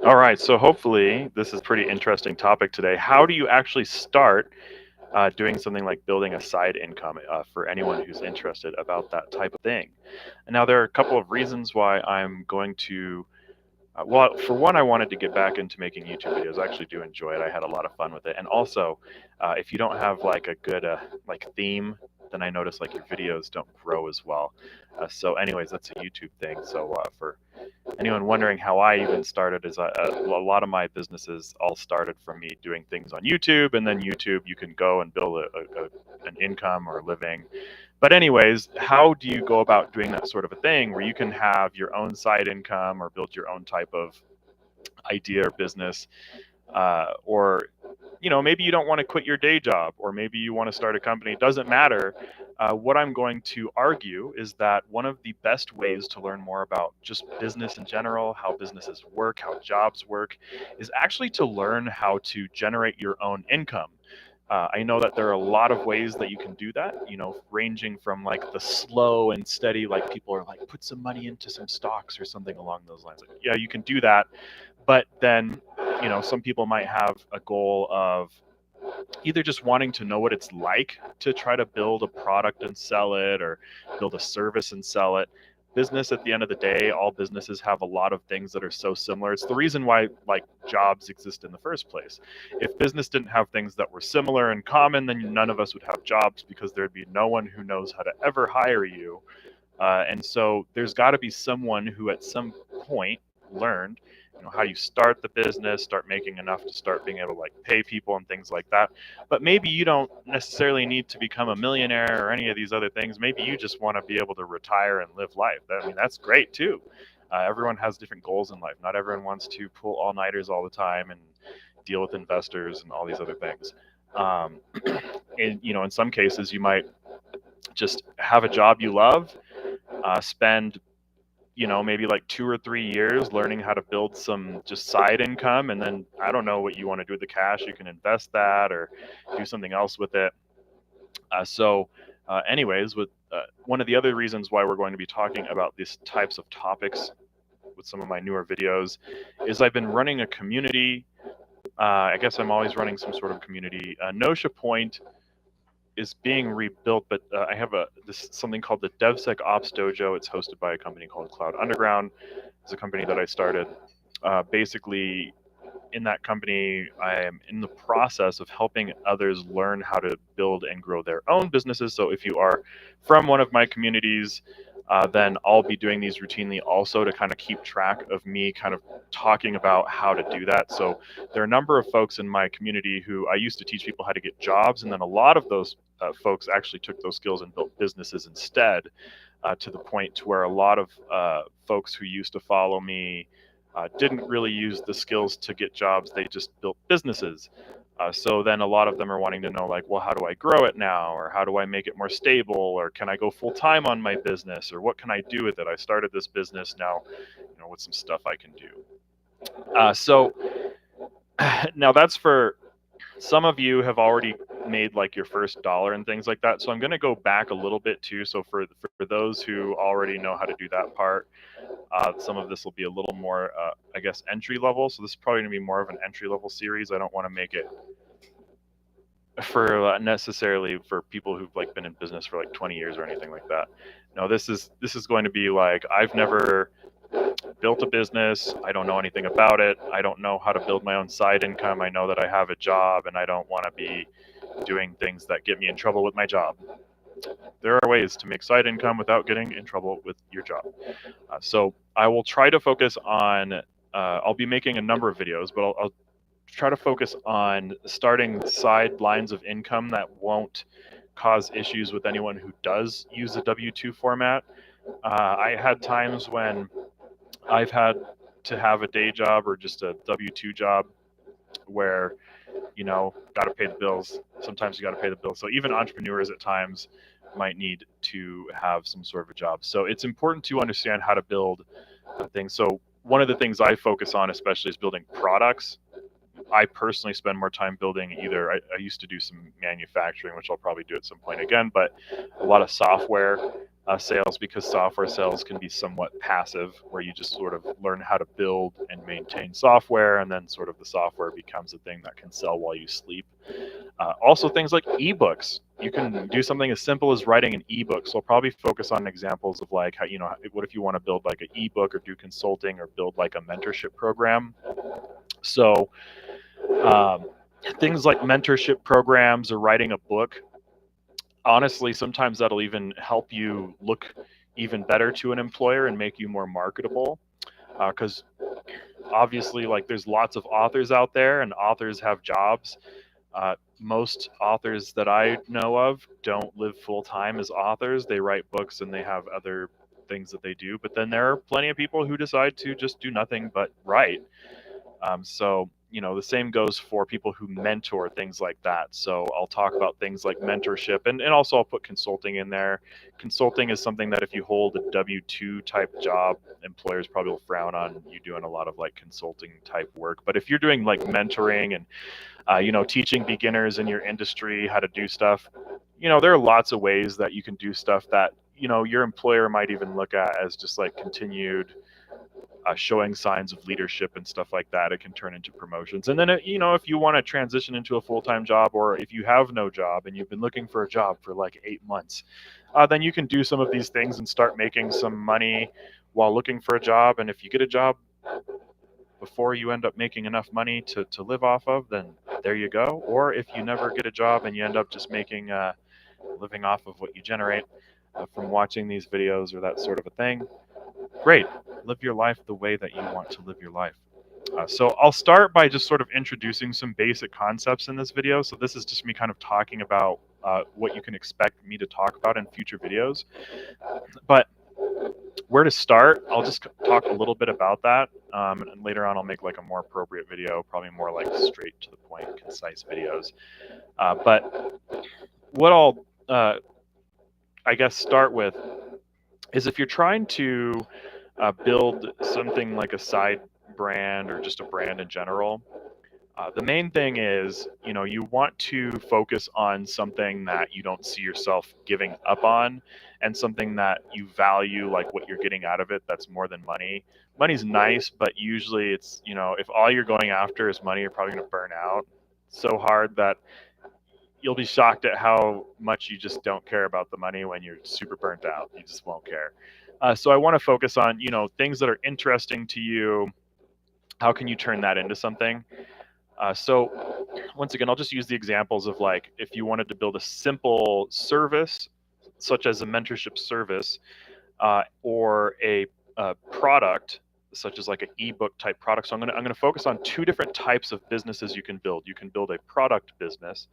All right, so hopefully this is a pretty interesting topic today. How do you actually start doing something like building a side income for anyone who's interested about that type of thing? And now there are a couple of reasons why I'm going to. Well, for one, I wanted to get back into making YouTube videos. I actually do enjoy it. I had a lot of fun with it. And also, if you don't have like a good like theme, then I notice like your videos don't grow as well. So, anyways, that's a YouTube thing. So, for anyone wondering how I even started, is a lot of my businesses all started from me doing things on YouTube, and then YouTube you can go and build an income or a living. But anyways, how do you go about doing that sort of a thing where you can have your own side income or build your own type of idea or business, or maybe you don't want to quit your day job, or maybe you want to start a company. It doesn't matter. What I'm going to argue is that one of the best ways to learn more about just business in general, how businesses work, how jobs work, is actually to learn how to generate your own income. I know that there are a lot of ways that you can do that, ranging from like the slow and steady, like people are like, put some money into some stocks or something along those lines. Like, yeah, you can do that. But then, some people might have a goal of either just wanting to know what it's like to try to build a product and sell it, or build a service and sell it. Business, at the end of the day, all businesses have a lot of things that are so similar. It's the reason why like jobs exist in the first place. If business didn't have things that were similar and common, then none of us would have jobs, because there'd be no one who knows how to ever hire you. And so there's got to be someone who at some point learned, how you start the business, start making enough to start being able to like pay people and things like that. But maybe you don't necessarily need to become a millionaire or any of these other things. Maybe you just want to be able to retire and live life. I mean, that's great too. Everyone has different goals in life. Not everyone wants to pull all nighters all the time and deal with investors and all these other things. Um, and in some cases, you might just have a job you love, spend maybe like 2 or 3 years learning how to build some just side income, and then I don't know what you want to do with the cash. You can invest that or do something else with it. Anyways, with one of the other reasons why we're going to be talking about these types of topics with some of my newer videos is I've been running a community. I guess I'm always running some sort of community. Notia Point is being rebuilt, but I have this something called the DevSecOps Dojo. It's hosted by a company called Cloud Underground. It's a company that I started. Basically, in that company, I am in the process of helping others learn how to build and grow their own businesses. So if you are from one of my communities, then I'll be doing these routinely also to kind of keep track of me kind of talking about how to do that. So there are a number of folks in my community who I used to teach people how to get jobs, and then a lot of those folks actually took those skills and built businesses instead, to the point to where a lot of folks who used to follow me didn't really use the skills to get jobs. They just built businesses. So then a lot of them are wanting to know, like, well, how do I grow it now? Or how do I make it more stable? Or can I go full time on my business? Or what can I do with it? I started this business now, what's some stuff I can do? So now that's for some of you have already made like your first dollar and things like that. So I'm going to go back a little bit too. So for those who already know how to do that part, some of this will be a little more, I guess, entry level. So this is probably going to be more of an entry level series. I don't want to make it for necessarily for people who've like been in business for like 20 years or anything like that. No, this is going to be like, I've never built a business. I don't know anything about it. I don't know how to build my own side income. I know that I have a job, and I don't want to be doing things that get me in trouble with my job. There are ways to make side income without getting in trouble with your job. So I will try to focus on. I'll be making a number of videos, but I'll try to focus on starting side lines of income that won't cause issues with anyone who does use a W-2 format. I had times when I've had to have a day job or just a W-2 job where got to pay the bills. Sometimes you got to pay the bills. So even entrepreneurs at times might need to have some sort of a job. So it's important to understand how to build things. So one of the things I focus on especially is building products. I personally spend more time building either, I used to do some manufacturing, which I'll probably do at some point again, but a lot of software. sales, because software sales can be somewhat passive, where you just sort of learn how to build and maintain software, and then sort of the software becomes a thing that can sell while you sleep. Also, things like ebooks. You can do something as simple as writing an ebook. So I'll probably focus on examples of like how, what if you want to build like an ebook or do consulting or build like a mentorship program. So um, things like mentorship programs or writing a book, honestly, sometimes that'll even help you look even better to an employer and make you more marketable. Because obviously, like, there's lots of authors out there, and authors have jobs. Most authors that I know of don't live full time as authors. They write books and they have other things that they do. But then there are plenty of people who decide to just do nothing but write. So, the same goes for people who mentor, things like that. So I'll talk about things like mentorship, and also I'll put consulting in there. Consulting is something that if you hold a W-2 type job, employers probably will frown on you doing a lot of like consulting type work. But if you're doing like mentoring and, teaching beginners in your industry how to do stuff, there are lots of ways that you can do stuff that, your employer might even look at as just like continued showing signs of leadership and stuff like that. It can turn into promotions. And then, if you want to transition into a full-time job, or if you have no job and you've been looking for a job for like 8 months, then you can do some of these things and start making some money while looking for a job. And if you get a job before you end up making enough money to live off of, then there you go. Or if you never get a job and you end up just making living off of what you generate from watching these videos or that sort of a thing, great. Live your life the way that you want to live your life. So I'll start by just sort of introducing some basic concepts in this video. So this is just me kind of talking about what you can expect me to talk about in future videos. But where to start, I'll just talk a little bit about that. And later on, I'll make like a more appropriate video, probably more like straight to the point, concise videos. But what I'll, I guess, start with is if you're trying to build something like a side brand or just a brand in general, the main thing is, you want to focus on something that you don't see yourself giving up on, and something that you value, like what you're getting out of it, that's more than money. Money's nice, but usually it's, if all you're going after is money, you're probably going to burn out so hard that you'll be shocked at how much you just don't care about the money when you're super burnt out. You just won't care. So I want to focus on, things that are interesting to you. How can you turn that into something? So once again, I'll just use the examples of like if you wanted to build a simple service, such as a mentorship service, or a product, such as like an ebook type product. So I'm gonna focus on two different types of businesses you can build. You can build a product business.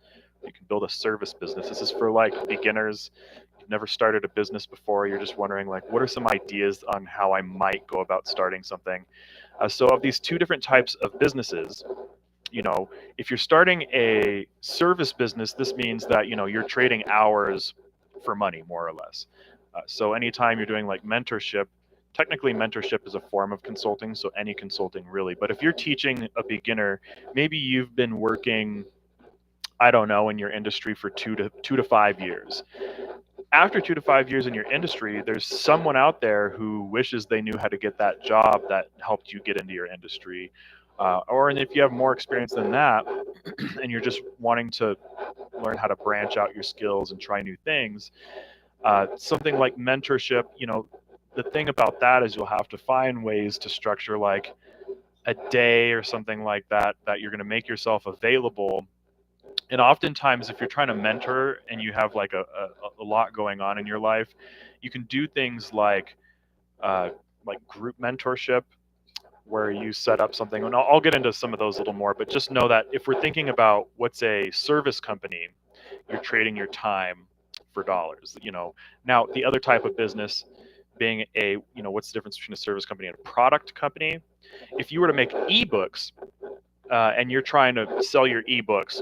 You can build a service business. This is for like beginners. You've never started a business before. You're just wondering like, what are some ideas on how I might go about starting something? So of these two different types of businesses, if you're starting a service business, this means that, you're trading hours for money, more or less. So anytime you're doing like mentorship, technically mentorship is a form of consulting, so any consulting really. But if you're teaching a beginner, maybe you've been working, I don't know, in your industry for 2 to 5 years. After 2 to 5 years in your industry, there's someone out there who wishes they knew how to get that job that helped you get into your industry. And if you have more experience than that, and you're just wanting to learn how to branch out your skills and try new things, something like mentorship, the thing about that is you'll have to find ways to structure like a day or something like that, that you're going to make yourself available. And oftentimes, if you're trying to mentor and you have like a lot going on in your life, you can do things uh, like group mentorship, where you set up something. And I'll get into some of those a little more, but just know that if we're thinking about what's a service company, you're trading your time for dollars. Now the other type of business being what's the difference between a service company and a product company? If you were to make ebooks, and you're trying to sell your ebooks,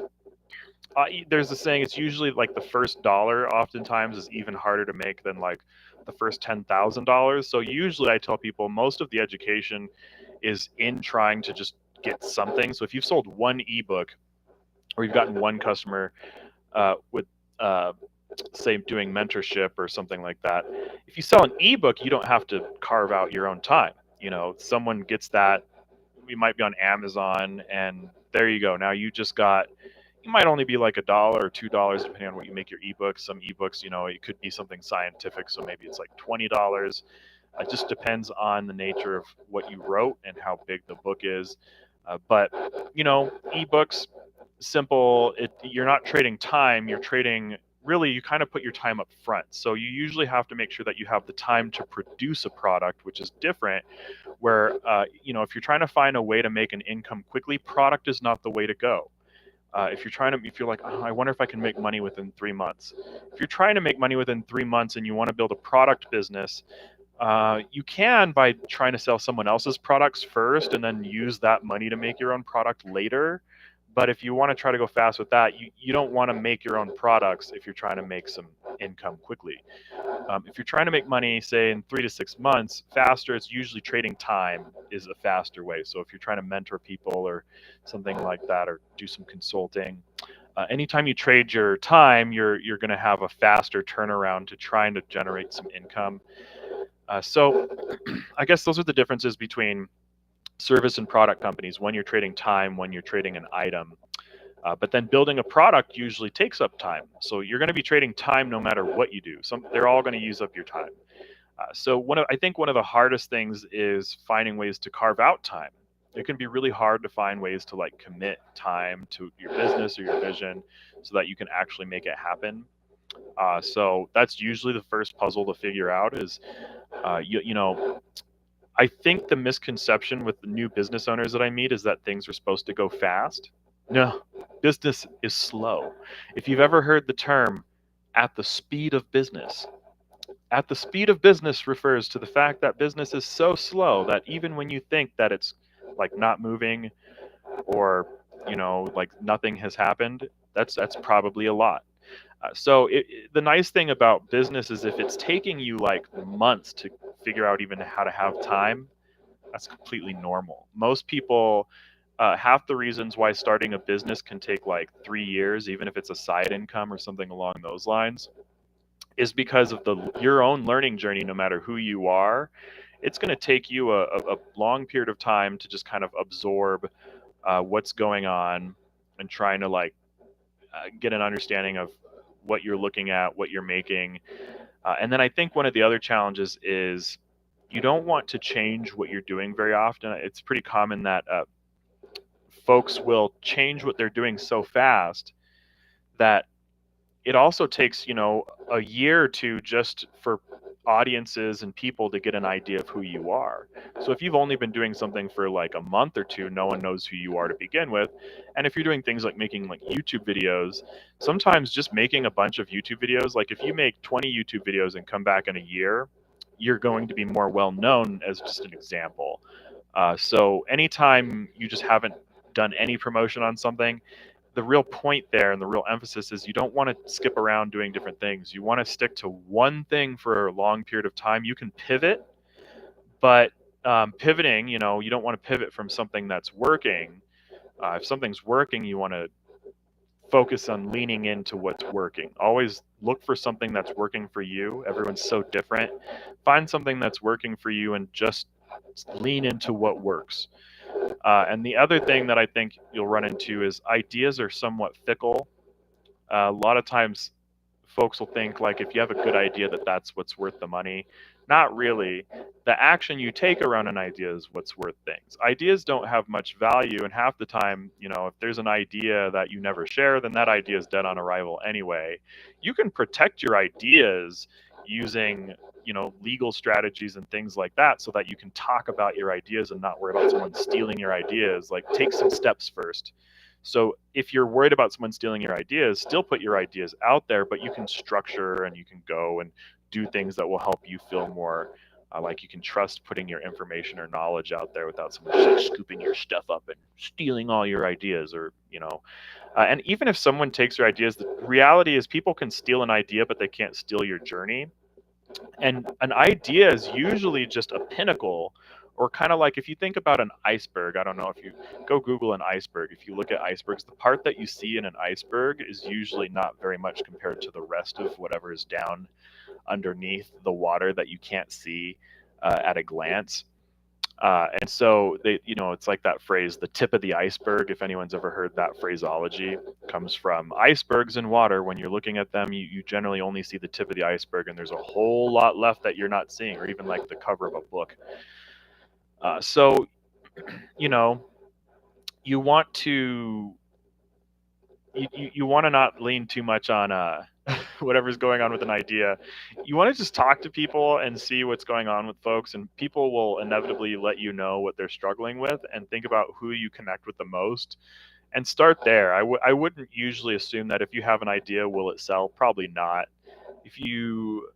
there's a saying, it's usually like the first dollar oftentimes is even harder to make than like the first $10,000. So usually I tell people most of the education is in trying to just get something. So if you've sold one ebook or you've gotten one customer with uh, say doing mentorship or something like that. If you sell an ebook, you don't have to carve out your own time. Someone gets that. We might be on Amazon, and there you go. Now you might only be like $1 or $2 depending on what you make your ebooks. Some ebooks, it could be something scientific, so maybe it's like $20. It just depends on the nature of what you wrote and how big the book is. But ebooks, simple. You're not trading time. You're trading. Really, you kind of put your time up front. So you usually have to make sure that you have the time to produce a product, which is different. Where if you're trying to find a way to make an income quickly, product is not the way to go. If you're like, oh, I wonder if I can make money within 3 months. If you're trying to make money within 3 months and you want to build a product business, you can by trying to sell someone else's products first and then use that money to make your own product later. But if you want to try to go fast with that, you don't want to make your own products if you're trying to make some income quickly. If you're trying to make money, say in 3 to 6 months, faster, it's usually trading time is a faster way. So if you're trying to mentor people or something like that, or do some consulting, anytime you trade your time, you're going to have a faster turnaround to trying to generate some income. So I guess those are the differences between service and product companies. When you're trading time, when you're trading an item. But then building a product usually takes up time. So you're going to be trading time no matter what you do. They're all going to use up your time. So I think one of the hardest things is finding ways to carve out time. It can be really hard to find ways to like commit time to your business or your vision so that you can actually make it happen. So that's usually the first puzzle to figure out is, I think the misconception with the new business owners that I meet is that things are supposed to go fast. No, business is slow. If you've ever heard the term at the speed of business, at the speed of business refers to the fact that business is so slow that even when you think that it's like not moving or, like nothing has happened, that's probably a lot. So the nice thing about business is if it's taking you like months to figure out even how to have time, that's completely normal. Most people, half the reasons why starting a business can take like 3 years, even if it's a side income or something along those lines, is because of your own learning journey. No matter who you are, it's going to take you a long period of time to just kind of absorb what's going on and trying to like get an understanding of what you're looking at, what you're making. And then I think one of the other challenges is you don't want to change what you're doing very often. It's pretty common that folks will change what they're doing so fast that it also takes, a year or two just for audiences and people to get an idea of who you are. So if you've only been doing something for like a month or two, no one knows who you are to begin with. And if you're doing things like making like YouTube videos, sometimes just making a bunch of YouTube videos, like if you make 20 YouTube videos and come back in a year, you're going to be more well known, as just an example. So anytime you just haven't done any promotion on something, the real point there and the real emphasis is you don't want to skip around doing different things. You want to stick to one thing for a long period of time. You can pivot, but pivoting, you don't want to pivot from something that's working. If something's working, you want to focus on leaning into what's working. Always look for something that's working for you. Everyone's so different. Find something that's working for you and just lean into what works. And the other thing that I think you'll run into is ideas are somewhat fickle. A lot of times folks will think like if you have a good idea that that's what's worth the money. Not really. The action you take around an idea is what's worth things. Ideas don't have much value, and half the time, if there's an idea that you never share, then that idea is dead on arrival anyway. You can protect your ideas using legal strategies and things like that so that you can talk about your ideas and not worry about someone stealing your ideas. Like take some steps first. So if you're worried about someone stealing your ideas, still put your ideas out there, but you can structure and you can go and do things that will help you feel more like you can trust putting your information or knowledge out there without someone just like scooping your stuff up and stealing all your ideas. Or and even if someone takes your ideas, the reality is people can steal an idea, but they can't steal your journey. And an idea is usually just a pinnacle, or kind of like if you think about an iceberg. I don't know if you go Google an iceberg. If you look at icebergs, the part that you see in an iceberg is usually not very much compared to the rest of whatever is down underneath the water that you can't see at a glance. And so they, it's like that phrase, the tip of the iceberg. If anyone's ever heard that phraseology, comes from icebergs in water. When you're looking at them, you generally only see the tip of the iceberg, and there's a whole lot left that you're not seeing, or even like the cover of a book. So, you know, you want to you want to not lean too much on whatever's going on with an idea. You want to just talk to people and see what's going on with folks, and people will inevitably let you know what they're struggling with, and think about who you connect with the most and start there. I wouldn't usually assume that if you have an idea, will it sell? Probably not. If you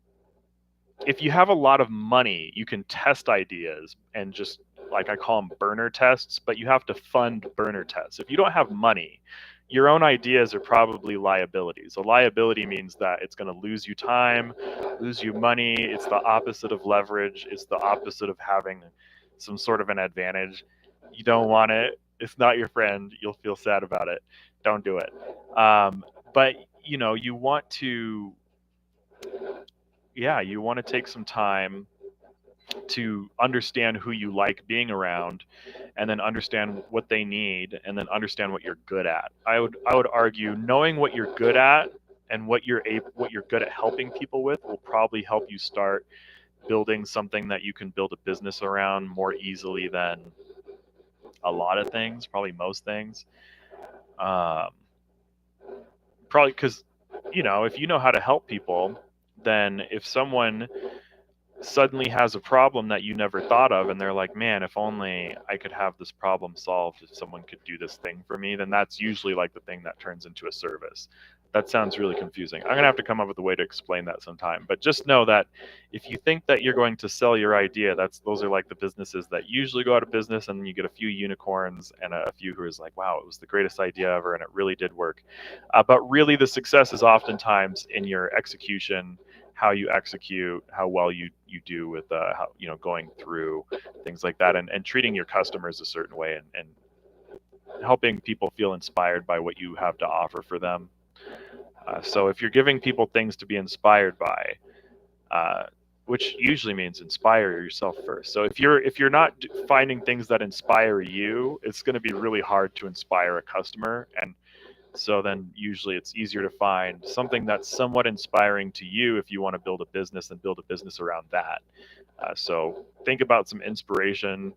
if you have a lot of money, you can test ideas and just, like, I call them burner tests, but you have to fund burner tests. If you don't have money, your own ideas are probably liabilities. A liability means that it's going to lose you time, lose you money. It's the opposite of leverage. It's the opposite of having some sort of an advantage. You don't want it. It's not your friend. You'll feel sad about it. Don't do it. But you want to, yeah, you want to take some time to understand who you like being around, and then understand what they need, and then understand what you're good at. I would argue knowing what you're good at and what you're good at helping people with will probably help you start building something that you can build a business around more easily than a lot of things, probably most things. um, Probably because if you know how to help people, then if someone suddenly has a problem that you never thought of, and they're like, man, if only I could have this problem solved, if someone could do this thing for me, then that's usually like the thing that turns into a service. That sounds really confusing. I'm gonna have to come up with a way to explain that sometime, but just know that if you think that you're going to sell your idea, those are like the businesses that usually go out of business, and then you get a few unicorns and a few who is like, wow, it was the greatest idea ever and it really did work. But really the success is oftentimes in your execution, how you execute, how well you do with how, going through things like that, and treating your customers a certain way, and helping people feel inspired by what you have to offer for them. So if you're giving people things to be inspired by, uh, which usually means inspire yourself first. So if you're not finding things that inspire you, it's going to be really hard to inspire a customer. And so then usually it's easier to find something that's somewhat inspiring to you if you want to build a business, and build a business around that. So think about some inspiration,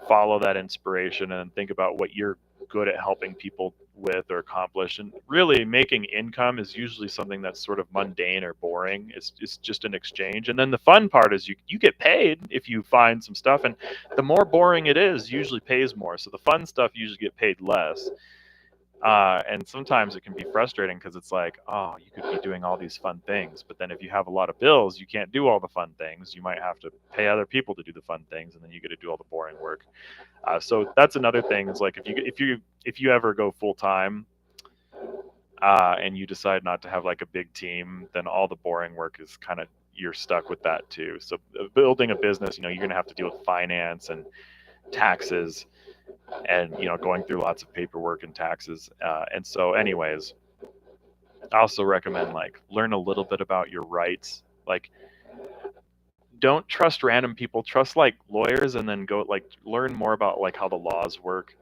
follow that inspiration, and think about what you're good at helping people with or accomplish. And really, making income is usually something that's sort of mundane or boring. It's just an exchange. And then the fun part is you get paid if you find some stuff. And the more boring it is, usually pays more. So the fun stuff usually get paid less. And sometimes it can be frustrating because it's like, oh, you could be doing all these fun things, but then if you have a lot of bills, you can't do all the fun things. You might have to pay other people to do the fun things, and then you get to do all the boring work. So that's another thing. Is like if you ever go full time, and you decide not to have like a big team, then all the boring work is kind of, you're stuck with that too. So building a business, you're going to have to deal with finance and taxes, and going through lots of paperwork and taxes. And so anyways, I also recommend, like, learn a little bit about your rights. Like, don't trust random people, trust like lawyers, and then go like learn more about like how the laws work.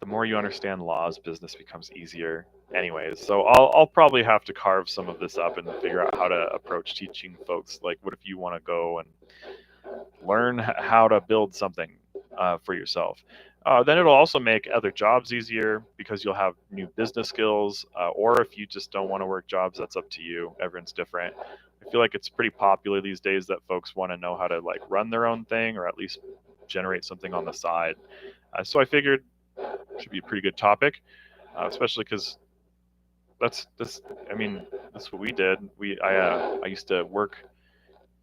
The more you understand laws, business becomes easier. Anyways, so I'll probably have to carve some of this up and figure out how to approach teaching folks. Like, what if you want to go and learn how to build something for yourself? Then it'll also make other jobs easier because you'll have new business skills. Or if you just don't want to work jobs, that's up to you. Everyone's different. I feel like it's pretty popular these days that folks want to know how to like run their own thing, or at least generate something on the side. So I figured it should be a pretty good topic, especially because I mean, that's what we did. I used to work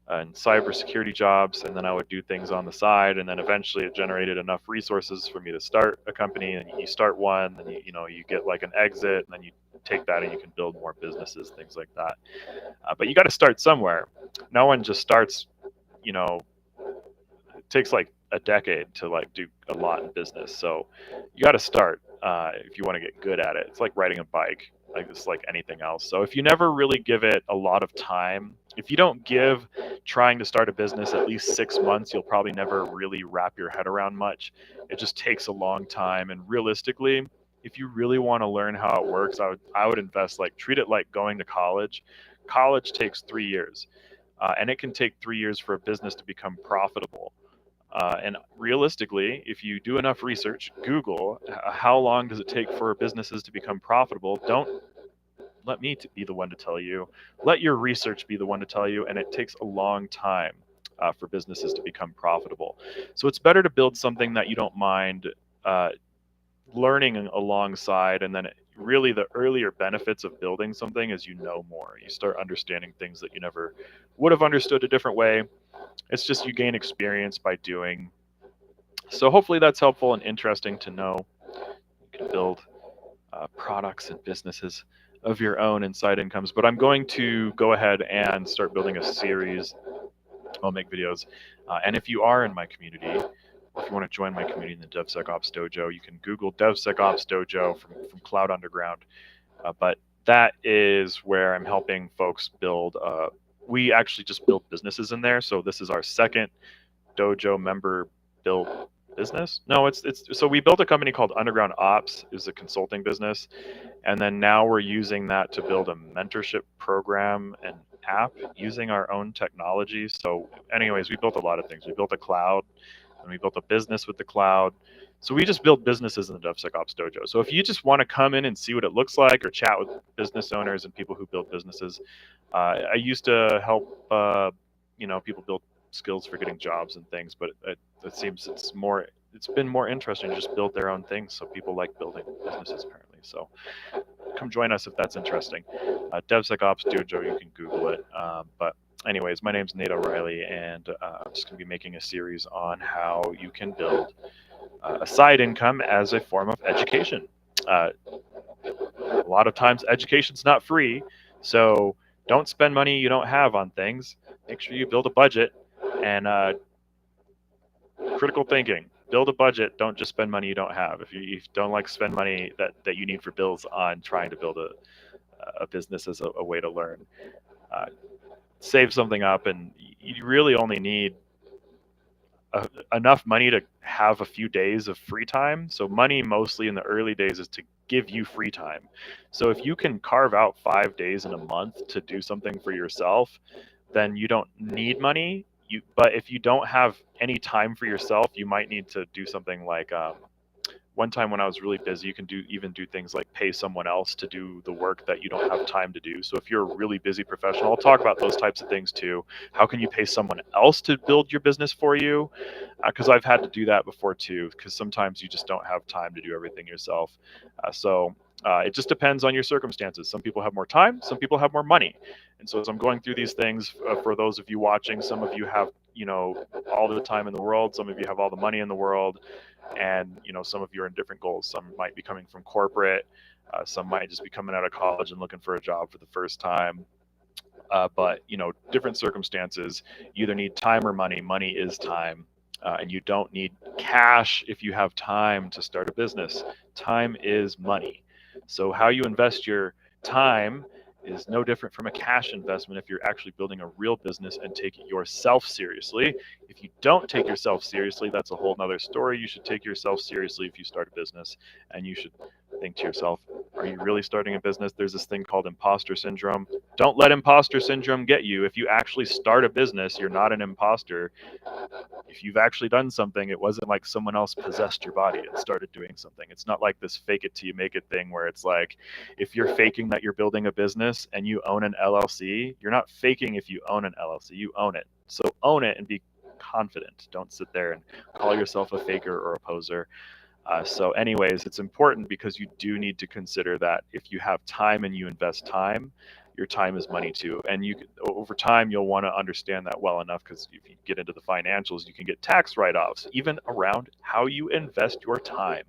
in cybersecurity jobs, and then I would do things on the side, and then eventually it generated enough resources for me to start a company. And you start one, and you get like an exit, and then you take that and you can build more businesses, things like that. But you got to start somewhere. No one just starts, you know, it takes like a decade to like do a lot in business. So you got to start if you want to get good at it. It's like riding a bike, like it's like anything else. So if you never really give it a lot of time, if you don't give trying to start a business at least 6 months, you'll probably never really wrap your head around much. It just takes a long time. And realistically, if you really want to learn how it works, I would invest, like, treat it like going to college. College takes 3 years, and it can take 3 years for a business to become profitable. And realistically, if you do enough research, Google how long does it take for businesses to become profitable. Don't let me be the one to tell you. Let your research be the one to tell you, and it takes a long time for businesses to become profitable. So it's better to build something that you don't mind uh, learning alongside, and then really the earlier benefits of building something is you know more. You start understanding things that you never would have understood a different way. It's just you gain experience by doing. So hopefully that's helpful and interesting to know. You can build products and businesses of your own and side incomes. But I'm going to go ahead and start building a series. I'll make videos. And if you are in my community, if you want to join my community in the DevSecOps Dojo, you can Google DevSecOps Dojo from Cloud Underground. But that is where I'm helping folks build. We actually just build businesses in there. So this is our second dojo member built business. No, it's so we built a company called Underground Ops. Is a consulting business, and then now we're using that to build a mentorship program and app using our own technology. So anyways, we built a lot of things. We built a cloud, and we built a business with the cloud. So we just build businesses in the DevSecOps Dojo. So if you just want to come in and see what it looks like, or chat with business owners and people who build businesses, I used to help people build skills for getting jobs and things, but it seems it's been more interesting to just build their own things. So people like building businesses apparently. So come join us if that's interesting. DevSecOps Dojo, you can Google it. But anyways, my name's Nate O'Reilly, and I'm just going to be making a series on how you can build a side income as a form of education. A lot of times education's not free, so don't spend money you don't have on things. Make sure you build a budget. And critical thinking, build a budget. Don't just spend money you don't have. If you don't like spend money that you need for bills on trying to build a business as a way to learn, save something up, and you really only need enough money to have a few days of free time. So money mostly in the early days is to give you free time. So if you can carve out 5 days in a month to do something for yourself, then you don't need money. But if you don't have any time for yourself, you might need to do something like one time when I was really busy, you can even do things like pay someone else to do the work that you don't have time to do. So if you're a really busy professional, I'll talk about those types of things too. How can you pay someone else to build your business for you? Because I've had to do that before too, because sometimes you just don't have time to do everything yourself. It just depends on your circumstances. Some people have more time, some people have more money. And so as I'm going through these things, for those of you watching, some of you have, all the time in the world. Some of you have all the money in the world. And, some of you are in different goals. Some might be coming from corporate. Some might just be coming out of college and looking for a job for the first time. But, different circumstances, you either need time or money. Money is time. And you don't need cash if you have time to start a business. Time is money. So how you invest your time is no different from a cash investment if you're actually building a real business and take yourself seriously. If you don't take yourself seriously, that's a whole nother story. You should take yourself seriously if you start a business, and you should think to yourself, are you really starting a business? There's this thing called imposter syndrome. Don't let imposter syndrome get you. If you actually start a business, you're not an imposter. If you've actually done something, it wasn't like someone else possessed your body and started doing something. It's not like this fake it till you make it thing where it's like, if you're faking that you're building a business and you own an LLC, you're not faking if you own an LLC, you own it. So own it and be confident. Don't sit there and call yourself a faker or a poser. So anyways, it's important because you do need to consider that if you have time and you invest time, your time is money too. And over time, you'll want to understand that well enough, because if you get into the financials, you can get tax write-offs even around how you invest your time.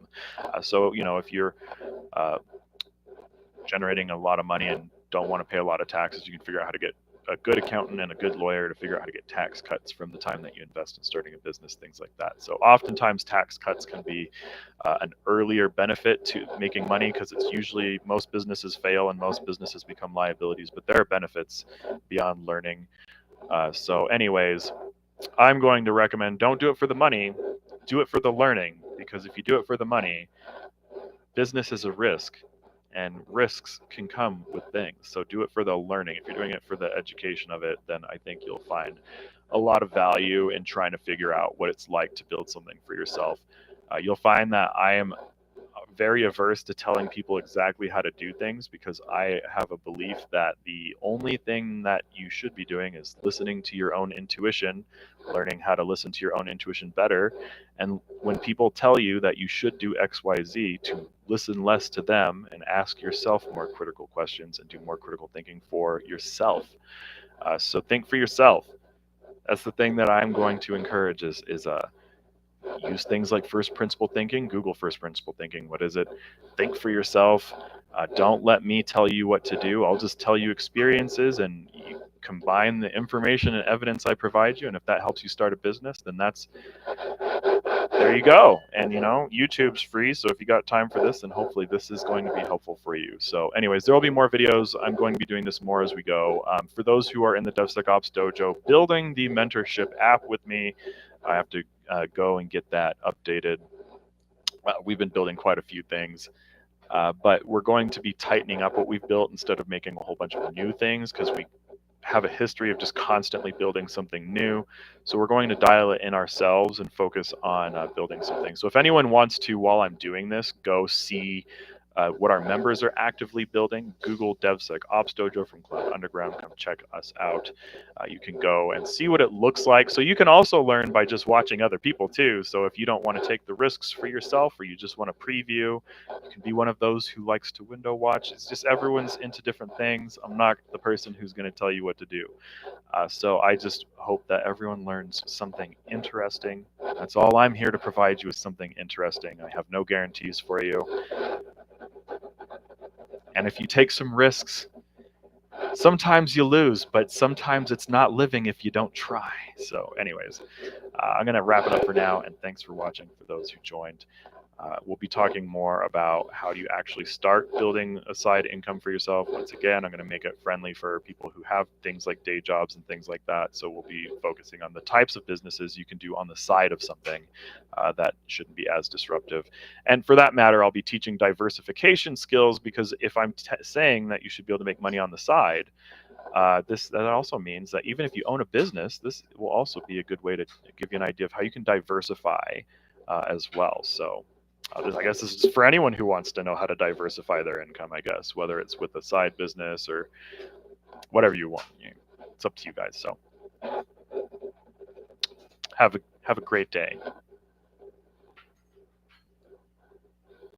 So, if you're generating a lot of money and don't want to pay a lot of taxes, you can figure out how to get a good accountant and a good lawyer to figure out how to get tax cuts from the time that you invest in starting a business, things like that. So oftentimes tax cuts can be an earlier benefit to making money, because it's usually most businesses fail and most businesses become liabilities, but there are benefits beyond learning. So anyways, I'm going to recommend, don't do it for the money, do it for the learning, because if you do it for the money, business is a risk and risks can come with things. So do it for the learning. If you're doing it for the education of it, then I think you'll find a lot of value in trying to figure out what it's like to build something for yourself. You'll find that I am very averse to telling people exactly how to do things, because I have a belief that the only thing that you should be doing is listening to your own intuition, learning how to listen to your own intuition better. And when people tell you that you should do XYZ, to listen less to them and ask yourself more critical questions and do more critical thinking for yourself. So think for yourself. That's the thing that I'm going to encourage is use things like first principle thinking. Google first principle thinking. What is it? Think for yourself. Don't let me tell you what to do. I'll just tell you experiences, and you combine the information and evidence I provide you. And if that helps you start a business, then there you go. And YouTube's free, so if you got time for this, then hopefully this is going to be helpful for you. So anyways, there will be more videos. I'm going to be doing this more as we go. For those who are in the DevSecOps Dojo building the mentorship app with me, I have to go and get that updated. We've been building quite a few things, but we're going to be tightening up what we've built instead of making a whole bunch of new things, because we have a history of just constantly building something new. So we're going to dial it in ourselves and focus on building something. So if anyone wants to, while I'm doing this, go see what our members are actively building, Google DevSecOps Dojo from Cloud Underground. Come check us out. You can go and see what it looks like. So you can also learn by just watching other people too. So if you don't want to take the risks for yourself, or you just want to preview, you can be one of those who likes to window watch. It's just everyone's into different things. I'm not the person who's going to tell you what to do. So I just hope that everyone learns something interesting. That's all I'm here to provide you, is something interesting. I have no guarantees for you. And if you take some risks, sometimes you lose, but sometimes it's not living if you don't try. So anyways, I'm going to wrap it up for now, and thanks for watching for those who joined. We'll be talking more about how do you actually start building a side income for yourself. Once again, I'm going to make it friendly for people who have things like day jobs and things like that. So we'll be focusing on the types of businesses you can do on the side of something that shouldn't be as disruptive. And for that matter, I'll be teaching diversification skills, because if I'm saying that you should be able to make money on the side, that also means that even if you own a business, this will also be a good way to give you an idea of how you can diversify as well. So I guess this is for anyone who wants to know how to diversify their income, I guess, whether it's with a side business or whatever you want. It's up to you guys. So have a great day.